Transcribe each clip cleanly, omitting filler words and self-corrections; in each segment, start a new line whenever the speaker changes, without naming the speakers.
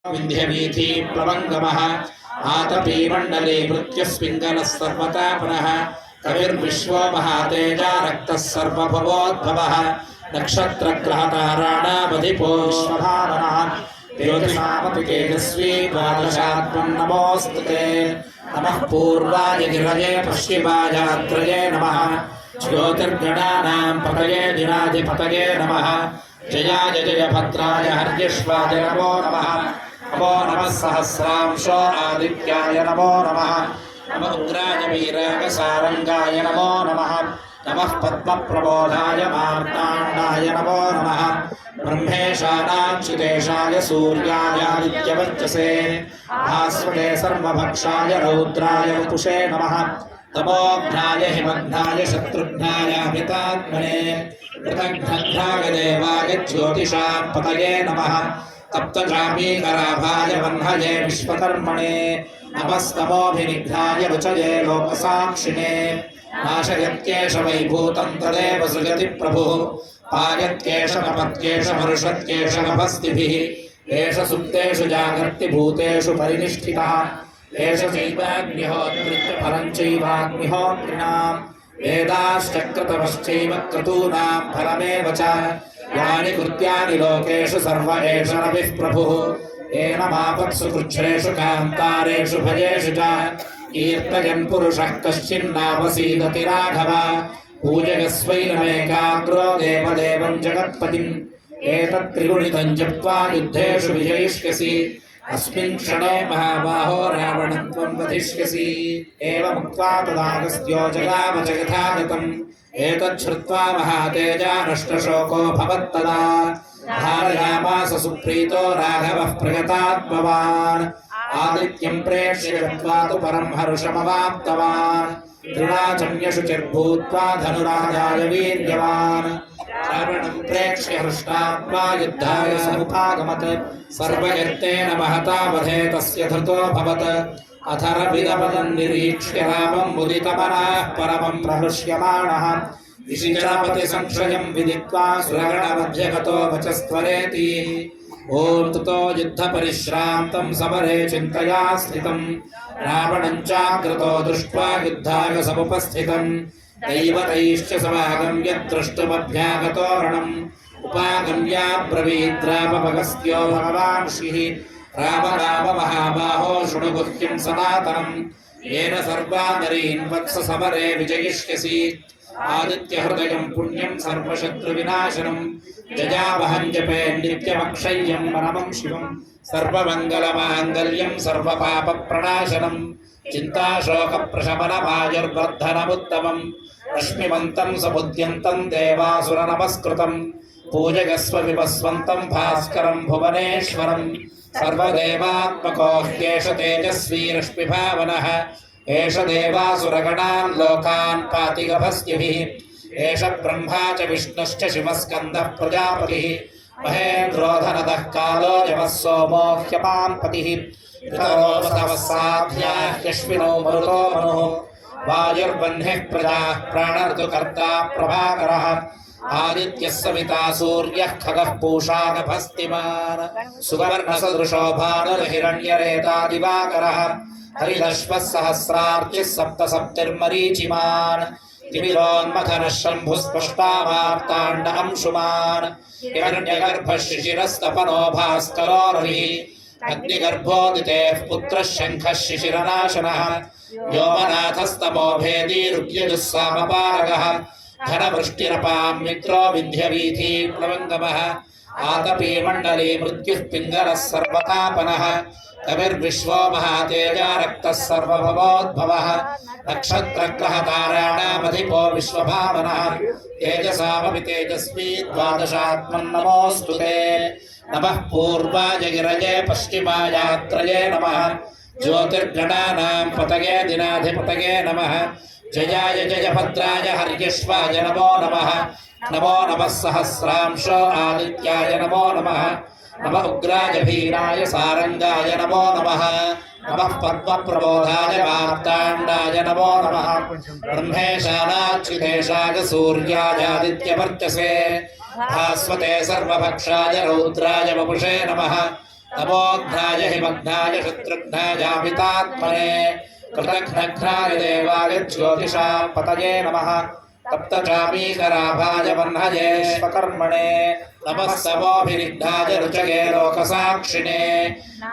विन्ध्यवीथी प्लवङ्गमः आतपी मण्डले मृत्युस्पिङ्गलः सर्वतापनः कविर्विश्वो महातेजा रक्तः सर्वभवोद्भवः नक्षत्रग्रहताराणामधिपो विश्वभावनः तेजसामपि तेजस्वी द्वादशात्मन् नमोऽस्तु ते नमः पूर्वाय गिरये पश्चिमायात्रये नमः ज्योतिर्गणानां पतये दिनाधिपतये नमः जयाय जयभद्राय हर्यश्वाय नमो नमः नमो नमः सहस्रांशो आदित्याय नमो नमः नमः उग्राय वीरागसारङ्गाय नमो नमः नमः पद्मप्रबोधाय मार्ताण्डाय नमो नमः ब्रह्मेशानाच्युतेशाय सूर्यायादित्यवर्चसे भास्वते सर्वभक्षाय रौद्राय वपुषे नमः तमोघ्नाय हिमघ्नाय शत्रुघ्नाय अमितात्मने पृथग्घ्नाय देवाय ज्योतिषां पतये नमः तप्तचामीकराभाय वह्नये विश्वकर्मणे नमस्तमोभिनिघ्नाय रुचये लोकसाक्षिणे नाशयत्येष वैभूतं तदेव सृजति प्रभुः पायत्येष कपत्येष मरुषत्येष नभस्तिभिः एष सुप्तेषु जागर्ति भूतेषु परिनिष्ठितः एष चैवाग्निहोत्रित्य फलं चैवाग्निहोत्रिणां वेदाश्चक्रतमश्चैव क्रतूनां फलमेव च यानि कृत्यानि लोकेषु सर्व एष रविः प्रभुः एनमापत्सु कृच्छ्रेषु कान्तारेषु भजेषु च कीर्तयन् पुरुषः कश्चिन्नावसीदति राघव पूजयस्वैनमेकाग्रो देवदेवं जगत्पतिम् एतत्त्रिगुणितं जप्त्वा युद्धेषु विजयिष्यसि अस्मिन् क्षणे महाबाहो रावणं त्वं वधिष्यसि एवमुक्त्वा तदागस्त्यो जगाम च यथागतम् एतच्छ्रुत्वा महातेजा नष्टशोको भवत्तदा धारयामास सुप्रीतो राघवः प्रगतात्मवान् आदित्यं प्रेक्ष्य गत्वा तु परं हर्षमवाप्तवान् दृढाचम्यशुचिर्भूत्वा धनुराजाय वीर्यवान् रावणं प्रेक्ष्य हृष्टात्मा युद्धाय समुपागमत् सर्वयत्नेन महता वधे तस्य धृतोऽभवत् अथर्वविदपदं निरीक्ष्य रामं मुदितमनः परमं प्रहृष्यमाणः विशिखरापतिसंशयं विदित्वा सुरगणमध्यगतो वचस्त्वरेति ॐ ततो युद्धपरिश्रान्तं समरे चिन्तया स्थितं रावणं चाग्रतो दृष्ट्वा युद्धाय समुपस्थितं दैवतैश्च समागम्य द्रष्टुमभ्यागतो रणम् उपागम्याब्रवीद्रामभगस्त्यो भगवान् ऋषिः राम राम महाबाहो शृणु गुह्यं सनातनम् येन सर्वानरीन् वत्स समरे विजयिष्यसि आदित्यहृदयं पुण्यं सर्वशत्रुविनाशनं जयावहं जपे नित्यमक्षय्यं परमं शिवं सर्वमङ्गलमाङ्गल्यं सर्वपापप्रणाशनं चिन्ताशोकप्रशमनमायुर्वर्धनमुत्तमं रश्मिमन्तं समुद्यन्तं देवासुरनमस्कृतं पूजयस्व विवस्वन्तं भास्करं भुवनेश्वरं सर्वदेवात्मको ह्येष तेजस्वी रश्मिभावनः एष देवासुरगणान् लोकान् पाति गभस्तिभिः एष ब्रह्मा च विष्णुश्च शिवस्कन्दः प्रजापतिः महेन्द्रोधनदः कालो यमः सोमो ह्यपां पतिः ऋतवः साध्याह्यश्विनो मरुतो मनुः वायुर्वह्निः प्रजाः प्राणर्तुकर्ता प्रभाकरः आदित्यः सविता सूर्यः खगः पूषा नभस्तिमान् सुवर्णसदृशो भानुर्हिरण्यरेता दिवाकरः हरिदश्वः सहस्रार्चिः सप्तसप्तिर्मरीचिमान् तिमिरोन्मथनः शम्भुस्पष्टामार्ताण्ड अंशुमान् हिरण्यगर्भः शिशिरस्तपनो भास्करो रविः अग्निगर्भोदितेः पुत्रः शङ्खः शिशिरनाशनः व्योमनाथस्तमो भेदी रुद्यजुस्सामपारगः घनवृष्टिरपां मित्रो विन्ध्यवीथी प्लवङ्गमः आतपी मण्डले मृत्युः पिङ्गलः सर्वतापनः कविर्विश्वो महातेजा रक्तः सर्वभवोद्भवः नक्षत्रग्रहताराणामधिपो विश्वभावनः तेजसामपि तेजस्वी द्वादशात्मन् नमोऽस्तु ते नमः पूर्वाय गिरये पश्चिमायात्रये नमः ज्योतिर्गणानां पतये दिनाधिपतये नमः जयाय जयभद्राय हर्यश्वाय नमो नमः नमो नमः सहस्रांशो आदित्याय नमो नमः नमः उग्राय भीराय सारङ्गाय नमो नमः नमः पद्मप्रबोधाय मार्ताण्डाय नमो नमः ब्रह्मेशानाच्युतेशाय सूर्यायादित्यवर्चसे भास्वते सर्वभक्षाय रौद्राय वपुषे नमः तमोघ्नाय हिमघ्नाय शत्रुघ्नायामितात्मने कृतघ्नघ्नाय देवाय ज्योतिषा पतये नमः तप्तचामीकराभाय वह्नये स्वकर्मणे नमः समोभिरिग्धाय रुचये लोकसाक्षिणे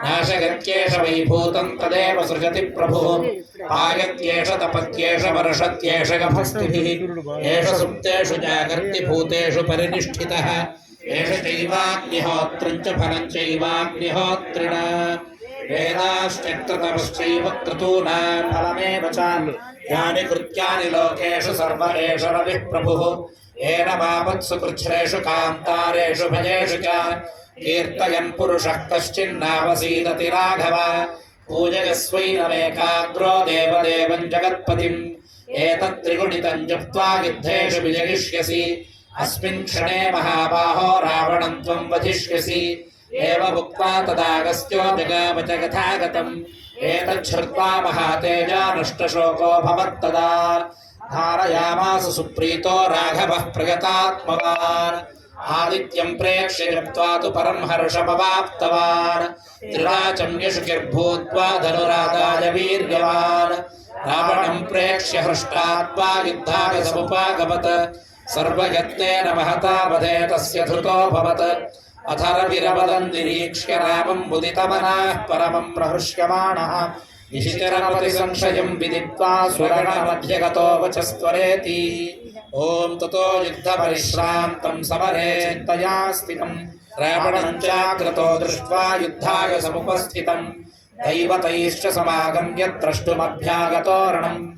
नाशयत्येष वैभूतं तदेव सृजति प्रभुः पायत्येष तपत्येष वर्षत्येष गभस्तिभिः एष सुप्तेषु जागर्ति भूतेषु परिनिष्ठितः एष चैवाग्निहोत्रं च फलं चैवाग्निहोत्रिण वेदाश्चक्रतमश्चैव क्रतूनां फलमेव च यानि कृत्यानि लोकेषु सर्व एष रविः प्रभुः येन मामत्सु कृच्छ्रेषु कान्तारेषु भजेषु च कीर्तयन् पुरुषः कश्चिन्नावसीदति राघव पूजयस्वैनमेकाग्रो देवदेवं जगत्पतिम् एतत्त्रिगुणितं जप्त्वा युद्धेषु विजयिष्यसि अस्मिन् क्षणे महाबाहो रावणं त्वं वधिष्यसि एवमुक्त्वा तदागस्त्यो जगाम जगथागतम् एतच्छ्रुत्वा महातेजा नष्टशोको भवत्तदा धारयामास सुप्रीतो राघवः प्रगतात्मवान् आदित्यं प्रेक्ष्य जप्त्वा तु परं हर्षमवाप्तवान् त्रिराचम्यशुकिर्भूत्वा धनुरादाय वीर्यवान् रावणं प्रेक्ष्य हृष्टात्मा युद्धाय समुपागमत् सर्वयत्नेन महता वधे तस्य धृतोऽभवत् अथर्वविरवदन् निरीक्ष्य रामं मुदितमनाः परमं प्रहृष्यमाणः निशिचरमतिसंशयं विदित्वा स्वरणमध्यगतो वचस्त्वरेति ॐ ततो युद्धपरिश्रान्तं समरे चिन्तया स्थितं रावणं चाग्रतो दृष्ट्वा युद्धाय समुपस्थितं दैवतैश्च समागम्य द्रष्टुमभ्यागतो रणम्